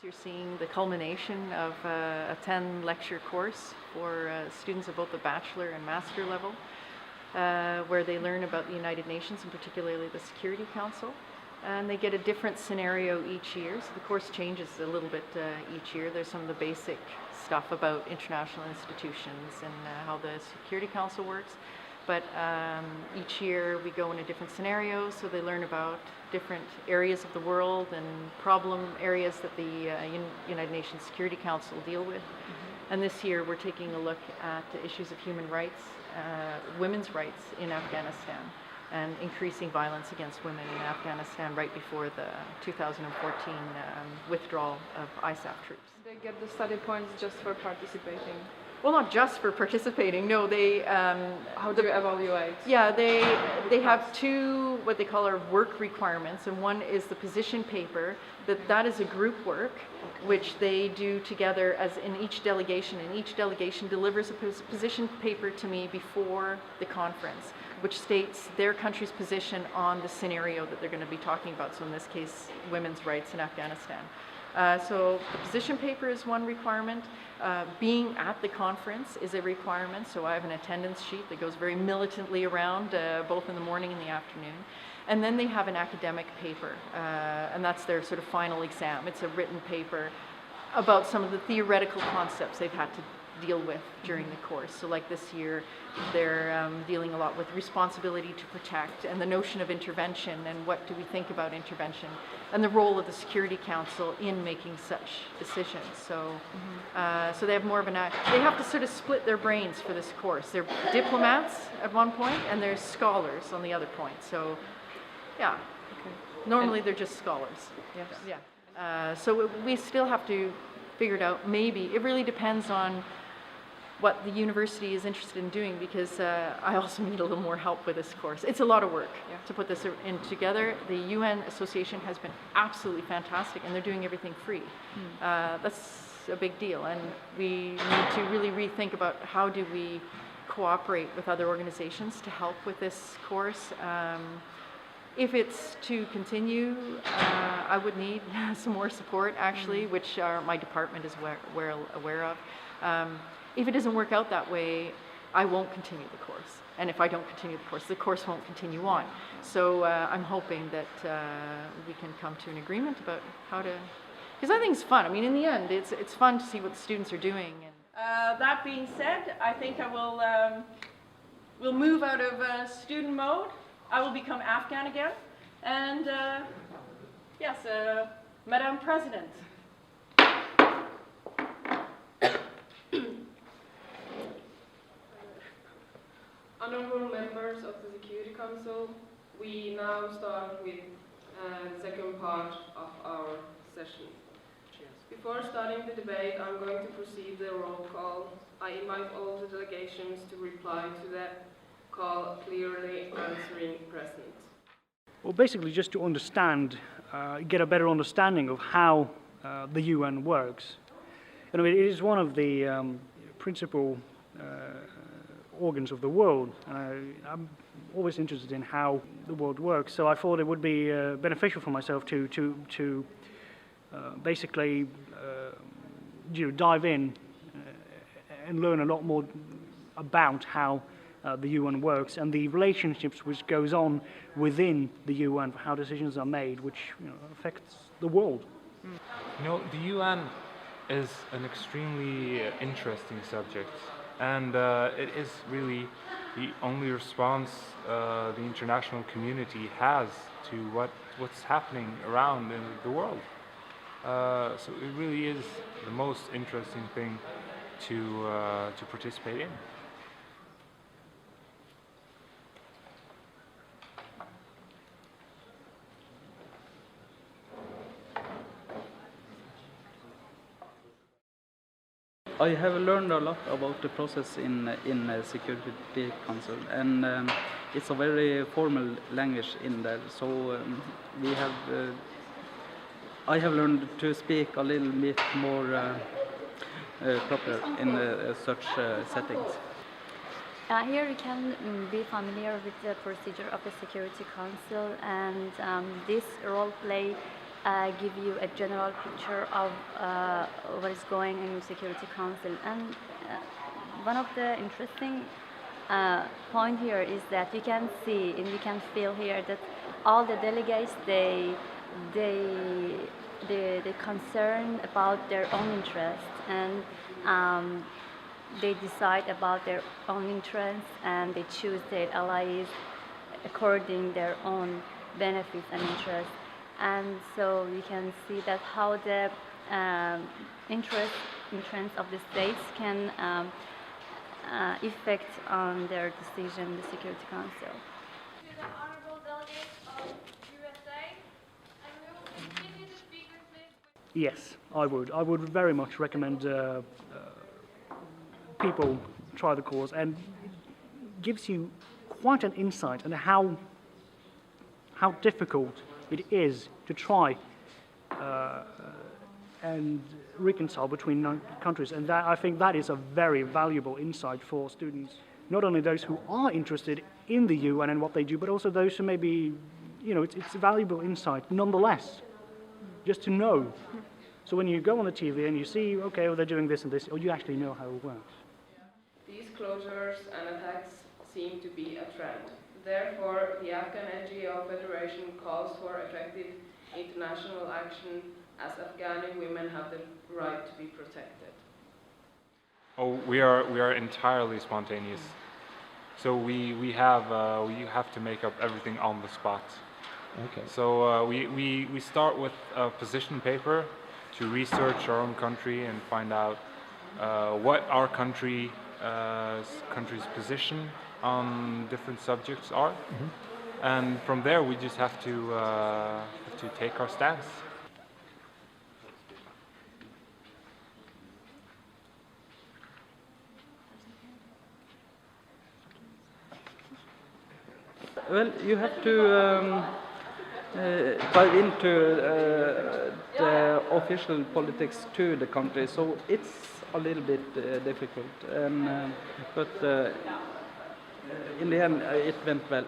You're seeing the culmination of a 10-lecture course for students of both the bachelor and master level, where they learn about the United Nations and particularly the Security Council. And they get a different scenario each year, so the course changes a little bit each year. There's some of the basic stuff about international institutions and how the Security Council works. But each year we go in a different scenario, so they learn about different areas of the world and problem areas that the United Nations Security Council deal with. Mm-hmm. And this year we're taking a look at the issues of human rights, women's rights in Afghanistan, and increasing violence against women in Afghanistan right before the 2014 withdrawal of ISAF troops. They get the study points just for participating? Well, not just for participating. No, they. How do you evaluate? Yeah, they have two what they call our work requirements, and one is the position paper. That is a group work, which they do together as in each delegation, and each delegation delivers a position paper to me before the conference, which states their country's position on the scenario that they're going to be talking about. So in this case, women's rights in Afghanistan. So the position paper is one requirement. Being at the conference is a requirement, so I have an attendance sheet that goes very militantly around, both in the morning and the afternoon. And then they have an academic paper, and that's their sort of final exam. It's a written paper about some of the theoretical concepts they've had to deal with during the course. So like this year, they're dealing a lot with responsibility to protect and the notion of intervention and what do we think about intervention and the role of the Security Council in making such decisions. So, so they have more of they have to sort of split their brains for this course. They're diplomats at one point and they're scholars on the other point. So, yeah, normally they're just scholars. Yes. Yeah. So we still have to figure it out. Maybe it really depends on what the university is interested in doing, because I also need a little more help with this course. It's a lot of work to put this in together. The UN Association has been absolutely fantastic, and they're doing everything free. That's a big deal, and we need to really rethink about how do we cooperate with other organizations to help with this course. If it's to continue, I would need some more support, actually, which my department is aware of. If it doesn't work out that way, I won't continue the course. And if I don't continue the course won't continue on. So I'm hoping that we can come to an agreement about how to, because I think it's fun. I mean, in the end, it's fun to see what the students are doing. And that being said, I think I will we'll move out of student mode. I will become Afghan again. And yes, Madam President. Honorable members of the Security Council, we now start with the second part of our session. Before starting the debate, I'm going to proceed the roll call. I invite all the delegations to reply to that call, clearly answering present. Well, basically just to understand, get a better understanding of how the UN works. And I mean, it is one of the principal organs of the world. I'm always interested in how the world works, so I thought it would be beneficial for myself to basically dive in and learn a lot more about how the UN works and the relationships which goes on within the UN, how decisions are made, which affects the world. The UN is an extremely interesting subject, and it is really the only response the international community has to what's happening around in the world. So it really is the most interesting thing to participate in. I have learned a lot about the process in Security Council, and it's a very formal language in there. So I have learned to speak a little bit more proper in such settings. Here you can be familiar with the procedure of the Security Council, and this role play give you a general picture of what is going in the Security Council. And one of the interesting point here is that you can see and you can feel here that all the delegates they concern about their own interests, and they decide about their own interests, and they choose their allies according their own benefits and interests. And so you can see that how the interests of the states can effect on their decision, the Security Council. To the honorable delegates of USA, and we will continue the speakers list. Yes, I would. I would very much recommend people try the course, and it gives you quite an insight into how difficult it is to try and reconcile between countries, and that, I think that is a very valuable insight for students, not only those who are interested in the UN and what they do, but also those who maybe, it's a valuable insight nonetheless, just to know. So when you go on the TV and you see, okay, well, they're doing this and this, or you actually know how it works. These closures and attacks seem to be a trend. Therefore, the Afghan NGO Federation calls for effective international action, as Afghani women have the right to be protected. Oh, we are entirely spontaneous. So we have to make up everything on the spot. Okay. So we start with a position paper to research our own country and find out what our country's position on different subjects are, and from there we just have to take our stance. Well, you have to dive into the official politics to the country, so it's a little bit difficult. But in the end, it went well.